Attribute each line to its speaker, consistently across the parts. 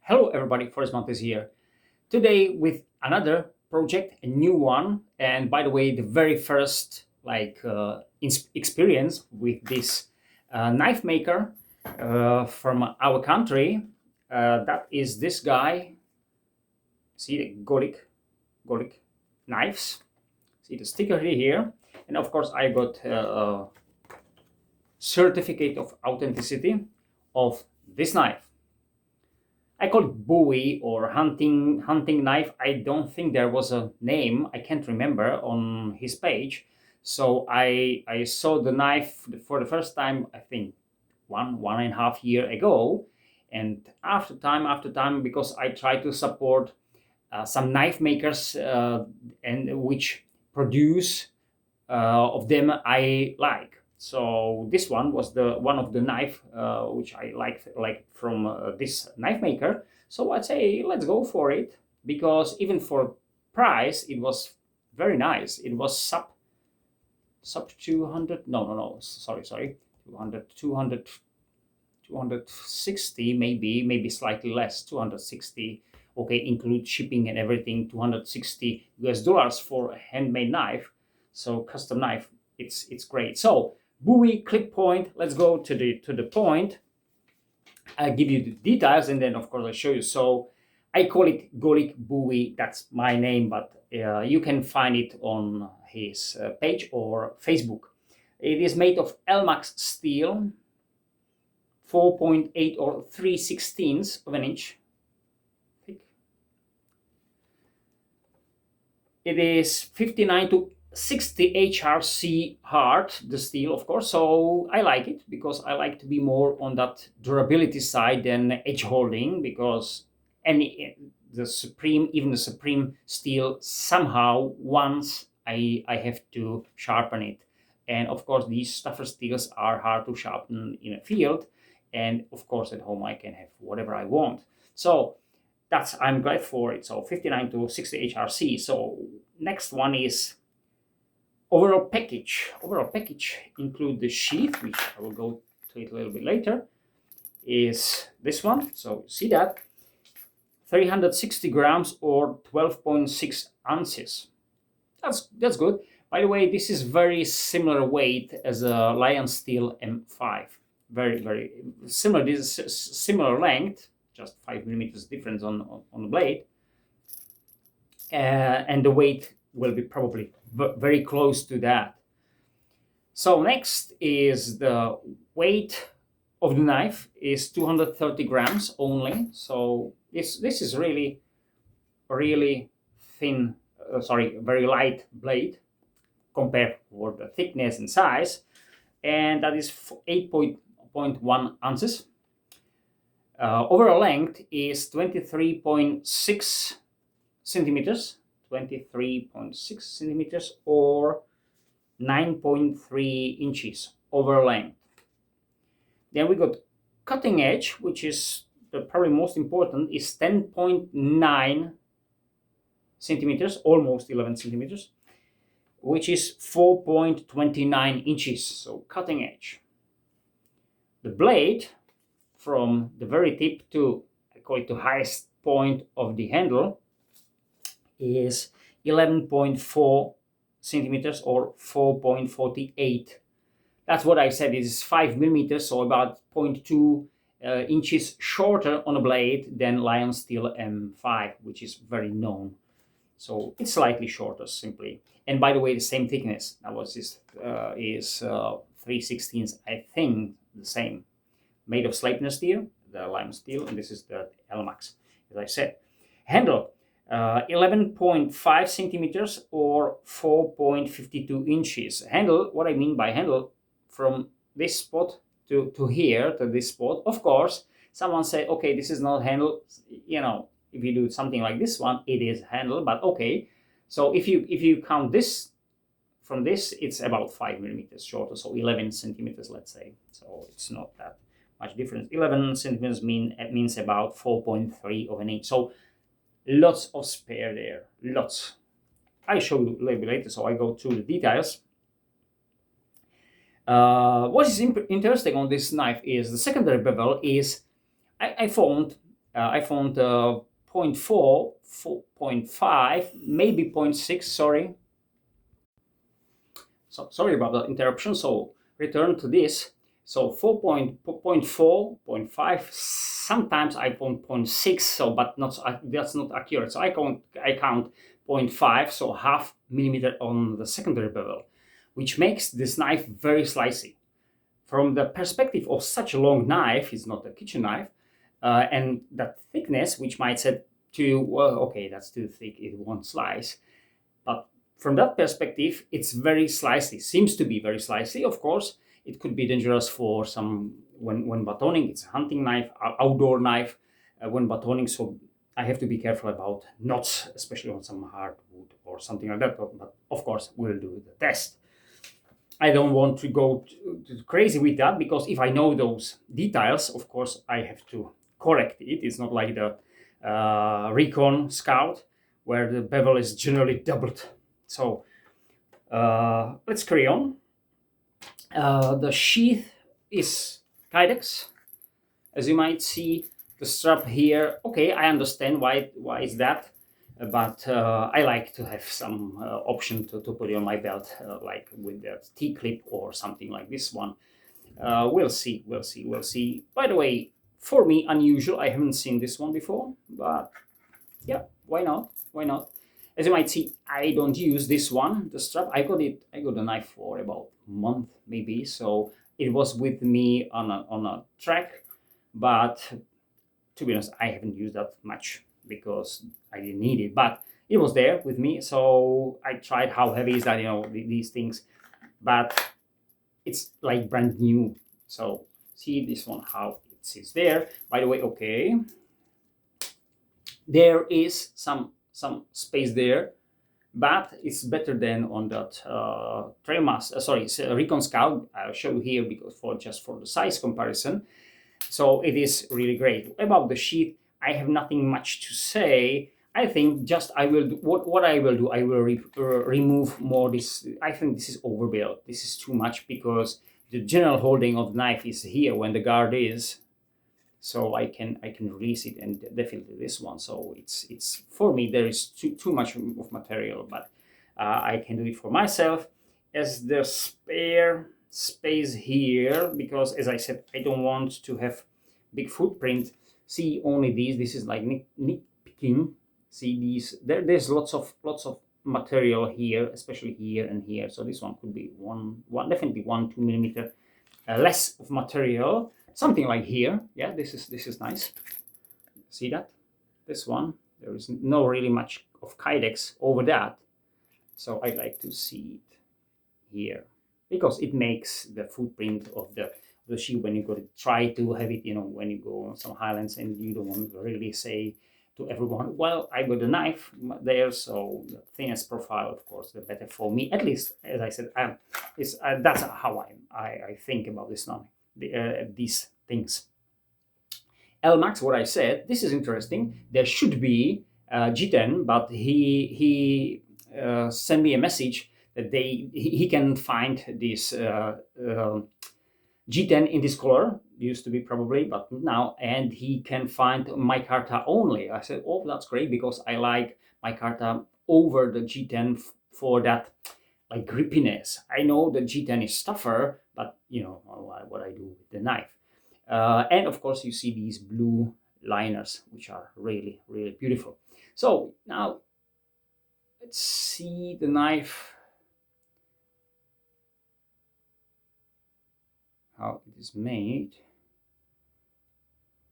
Speaker 1: Hello everybody, Forest Montes here. Today with another project, a new one, and by the way, the very first experience with this knife maker from our country. That is this guy. See the Golik knives. See the sticker here, and of course I got a certificate of authenticity of this knife. I call it Bowie or hunting knife. I don't think there was a name. I can't remember on his page. So I saw the knife for the first time. I think one and a half year ago, and after time, because I try to support some knife makers and which produce of them I like. So this one was the one of the knife which I like from this knife maker. So I'd say let's go for it, because even for price it was very nice. It was sub 200. No, sorry 200 260, maybe slightly less, 260. Okay, include shipping and everything, $260 for a handmade knife. So custom knife, it's great. So Bowie clip point. Let's go to the point. I give you the details, and then of course I show you. So I call it Golik Bowie. That's my name, but you can find it on his page or Facebook. It is made of Elmax steel, 4.8 or 3/16 of an inch thick. It is 59 to 60 HRC hard, the steel, of course. So I like it because I like to be more on that durability side than edge holding, because the supreme steel, somehow once I have to sharpen it. And of course these tougher steels are hard to sharpen in a field, and of course at home I can have whatever I want. So I'm glad for it. So 59 to 60 HRC. So next one is overall package. Overall package include the sheath, which I will go to it a little bit later, is this one. So see that 360 grams or 12.6 ounces. That's good. By the way, this is very similar weight as a Lion Steel M5. Very similar. This is similar length, just 5 millimeters difference on the blade, and the weight will be probably very close to that. So next is the weight of the knife is 230 grams only. So this is really thin, very light blade compared for the thickness and size, and that is 8.1 ounces. Overall length is 23.6 centimeters, 23.6 centimeters or 9.3 inches overall length. Then we got cutting edge, which is probably most important, is 10.9 centimeters, almost 11 centimeters, which is 4.29 inches. So cutting edge. The blade from the very tip to, I call it, the highest point of the handle is 11.4 centimeters or 4.48. That's what I said. It is 5 millimeters, so about 0.2 inches shorter on a blade than Lion Steel M5, which is very known. So it's slightly shorter, simply. And by the way, the same thickness. That was is 3/16, I think, the same. Made of Sleipner steel, the Lion Steel, and this is the Elmax, as I said. Handle, 11.5 centimeters or 4.52 inches. Handle, what I mean by handle, from this spot to here, to this spot. Of course, someone say, okay, this is not handle. If you do something like this one, it is handle, but okay. So if you count this from this, it's about 5 millimeters shorter, so 11 centimeters, let's say. So it's not that much difference. 11 centimeters means about 4.3 of an inch. So lots of spare there, lots. I show you a little bit later, so I go through the details. What is interesting on this knife is the secondary bevel is, I found I found 0.4, 4.5, maybe zero point 0.6, sorry. So sorry about the interruption. So return to this. So 4.4, zero point 0.5, sometimes I found zero point 0.6, so but not that's not accurate. So I count 0.5, so half millimeter on the secondary bevel, which makes this knife very slicey. From the perspective of such a long knife, it's not a kitchen knife, and that thickness, which might say to, well, okay, that's too thick, it won't slice. But from that perspective, it's very slicey, seems to be very slicey. Of course, it could be dangerous for some, when batoning, it's a hunting knife, outdoor knife, when batoning, so I have to be careful about knots, especially on some hardwood or something like that, but of course, we'll do the test. I don't want to go crazy with that, because if I know those details, of course, I have to correct it. It's not like the Recon Scout, where the bevel is generally doubled. So let's carry on. The sheath is Kydex. As you might see, the strap here, okay, I understand why is that, but I like to have some option to put it on my belt, like with the T-clip or something like this one. We'll see. By the way, for me, unusual, I haven't seen this one before, but yeah, why not? As you might see, I don't use this one, the strap. I got the knife for about a month maybe, so it was with me on a track, but to be honest, I haven't used that much because I didn't need it, but it was there with me, so I tried how heavy is that, these things, but it's like brand new. So see this one, how it sits there. By the way, okay, there is some space there, but it's better than on that Recon Scout. I'll show you here because for the size comparison. So it is really great. About the sheath, I have nothing much to say. I think just I will do what I will do. I will remove more this. I think this is overbuilt. This is too much, because the general holding of the knife is here when the guard is. So I can release it, and definitely this one. So it's for me, there is too much of material, but I can do it for myself. As the spare space here, because as I said, I don't want to have big footprint. See only these. This is like nitpicking. See these. There's lots of material here, especially here and here. So this one could be definitely 1-2 millimeter less of material. Something like here. Yeah, this is nice. See that? This one, there is no really much of Kydex over that. So I like to see it here, because it makes the footprint of the sheep when you go to try to have it, when you go on some highlands and you don't want to really say to everyone, well, I got a knife there, so the thinnest profile, of course, the better for me. At least, as I said, that's how I think about this knife. These things. LMAX, what I said, this is interesting. There should be G10, but he sent me a message that he can find this G10 in this color. Used to be probably, but now, and he can find micarta only. I said, oh, that's great, because I like micarta over the G10 for that like grippiness. I know the G10 is tougher, but what I do with the knife. And of course, you see these blue liners, which are really, really beautiful. So now let's see the knife, how it is made.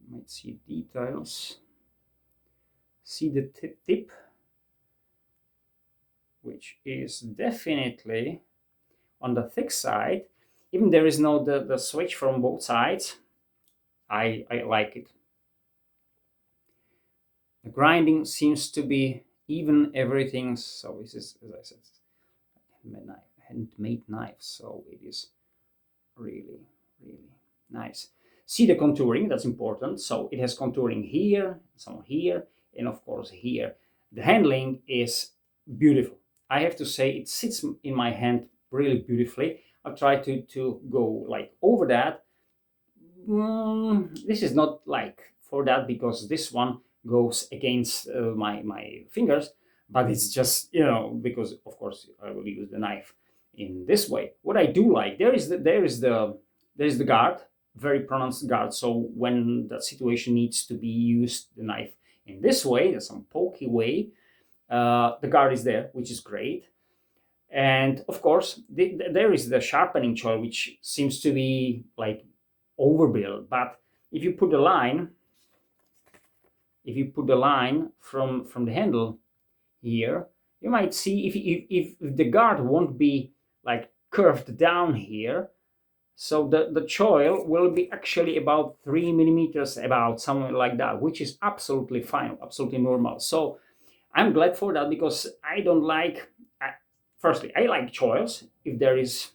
Speaker 1: You might see details. See the tip, which is definitely on the thick side. Even there is no the switch from both sides. I like it. The grinding seems to be even, everything. So this is, as I said, handmade knife. So it is really, really nice. See the contouring, that's important. So it has contouring here, some here, and of course here. The handling is beautiful. I have to say, it sits in my hand really beautifully. I'll try to go like over that. This is not like for that because this one goes against my fingers, but it's just, because of course I will use the knife in this way. What I do like, there is the guard, very pronounced guard. So when that situation needs to be used, the knife in this way, some pokey way, the guard is there, which is great. And of course, there is the sharpening choil, which seems to be like overbuilt. But if you put the line, from the handle here, you might see if the guard won't be like curved down here, so the choil will be actually about 3 millimeters, about somewhere like that, which is absolutely fine, absolutely normal. So I'm glad for that, because I don't like. Firstly, I like choils if there is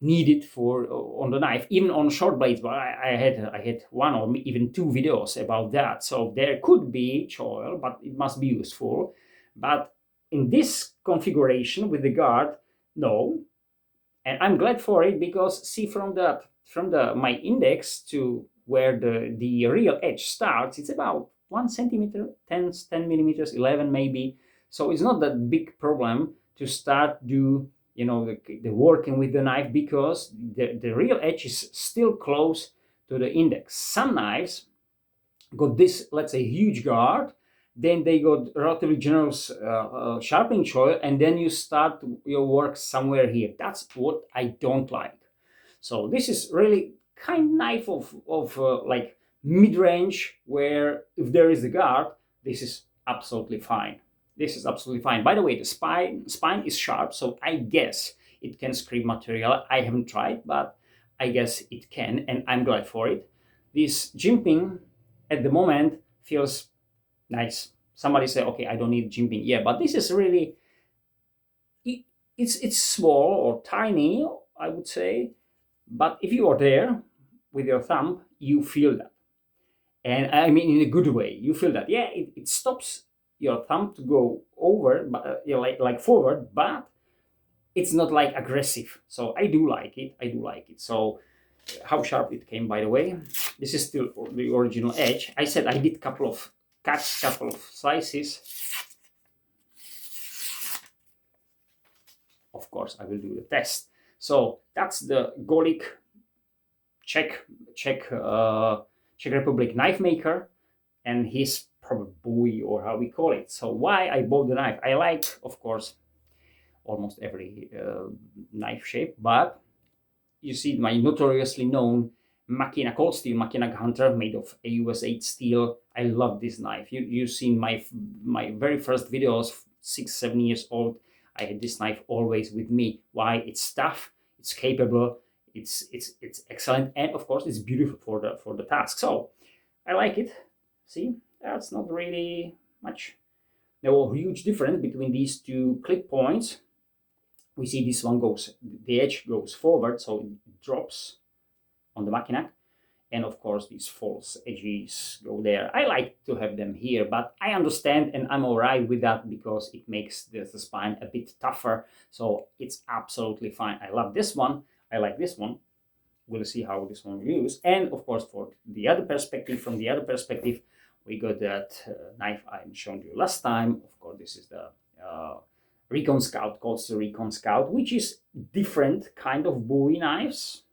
Speaker 1: needed for on the knife, even on short blades. But I had one or even two videos about that. So there could be choil, but it must be useful. But in this configuration with the guard, no. And I'm glad for it, because see, from my index to where the real edge starts, it's about 1 centimeter, 10 millimeters, 11 maybe. So it's not that big problem to start the working with the knife, because the real edge is still close to the index. Some knives got this, let's say, huge guard, then they got relatively generous sharpening choil, and then you start your work somewhere here. That's what I don't like. So this is really kind knife of like mid-range, where if there is the guard, this is absolutely fine. This is absolutely fine. By the way, the spine is sharp, so I guess it can scrape material. I haven't tried, but I guess it can, and I'm glad for it. This jimping at the moment feels nice. Somebody say, okay, I don't need jimping. Yeah, but this is really, it's small or tiny, I would say. But if you are there with your thumb, you feel that. And I mean, in a good way, you feel that. Yeah, it stops your thumb to go over, but like forward, but it's not like aggressive. So I do like it. So how sharp it came, by the way. This is still the original edge. I said I did couple of cuts, couple of slices. Of course, I will do the test. So that's the Golik Czech Republic knife maker, and his probably Bowie, or how we call it. So why I bought the knife? I like, of course, almost every knife shape, but you see my notoriously known Machina cold steel Machina Hunter, made of AUS 8 steel. I love this knife. You've seen my very first videos, 6-7 years old. I had this knife always with me. Why? It's tough, it's capable, it's excellent, and of course it's beautiful for the task. So I like it. See, that's not really much. No huge difference between these two clip points. We see this one the edge goes forward, so it drops on the Machina, and of course these false edges go there. I like to have them here, but I understand, and I'm alright with that, because it makes the spine a bit tougher. So it's absolutely fine. I love this one. I like this one. We'll see how this one will use. And of course, from the other perspective, we got that knife I showed you last time. Of course, this is the Recon Scout, called the Recon Scout, which is different kind of Bowie knives.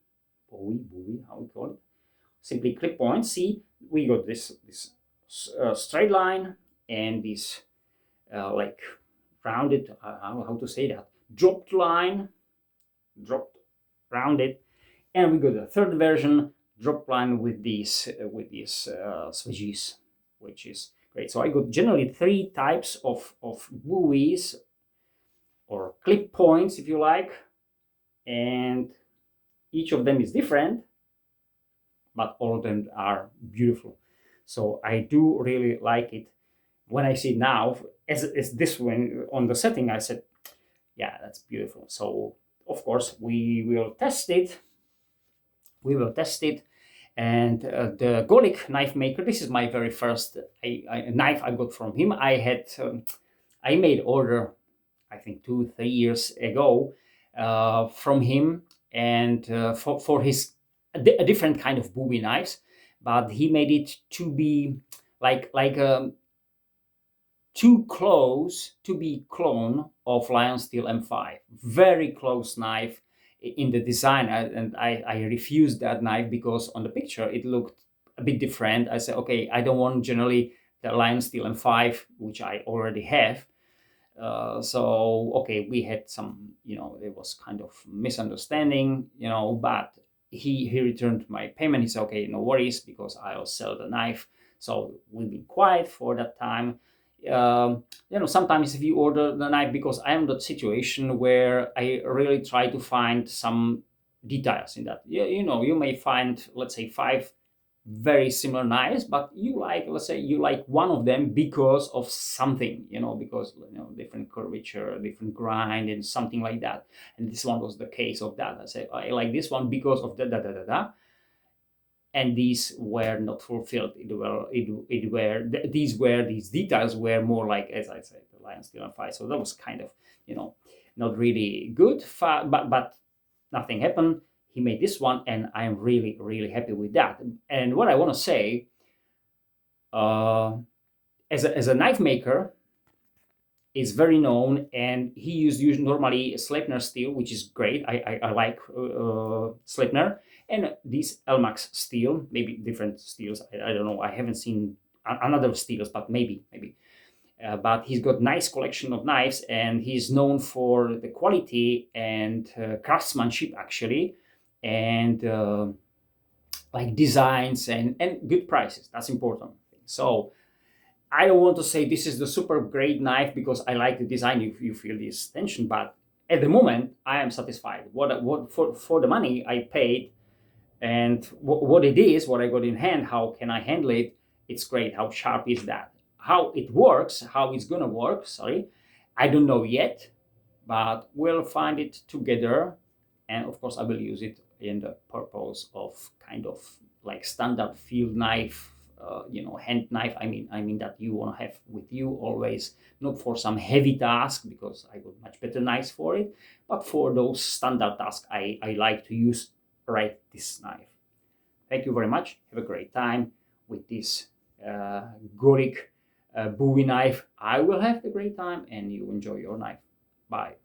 Speaker 1: Bowie, how we call it? Simply clip points. See, we got this straight line, and this like rounded, how to say that? Dropped line, rounded, and we got the third version, drop line with these swedges, which is great. So I got generally 3 types of buoys, or clip points, if you like, and each of them is different, but all of them are beautiful. So I do really like it. When I see now, as this one on the setting, I said, yeah, that's beautiful. So of course we will test it. And the Golik knife maker, this is my very first knife I got from him. I made order, I think 2-3 years ago, from him, and for his a different kind of Bowie knives. but he made it to be like too close to be clone of Lion Steel M5. Very close knife in the design, and I refused that knife because on the picture it looked a bit different. I said, okay, I don't want generally the Lion Steel M5, which I already have. So okay, we had some, there was kind of misunderstanding, but he returned my payment. He said, okay, no worries, because I'll sell the knife. So we've been quiet for that time. Sometimes if you order the knife, because I am in that situation where I really try to find some details in that. You may find, let's say, five very similar knives, but let's say you like one of them because of something, because different curvature, different grind, and something like that. And this one was the case of that. I say I like this one because of da da da da da, and these were not fulfilled. These details were more like, as I said, the Lion Steel and Fire. So that was kind of, not really good. But nothing happened. He made this one, and I'm really, really happy with that. And what I want to say, as a knife maker, is very known, and he used normally Sleipner steel, which is great. I like Sleipner, and this Elmax steel, maybe different steels. I don't know. I haven't seen another steels, but maybe. But he's got nice collection of knives, and he's known for the quality and craftsmanship, actually, and like designs and good prices. That's important. So I don't want to say this is the super great knife because I like the design. You feel this tension, but at the moment I am satisfied. What for the money I paid, and what it is, what I got in hand, how can I handle it? It's great. How sharp is that? How it works? How it's gonna work? Sorry, I don't know yet, but we'll find it together. And of course, I will use it in the purpose of kind of like standard field knife, hand knife. I mean that you want to have with you always, not for some heavy task, because I got much better knives for it, but for those standard tasks, I like to use this knife. Thank you very much. Have a great time with this Golik Bowie knife. I will have a great time, and you enjoy your knife. Bye.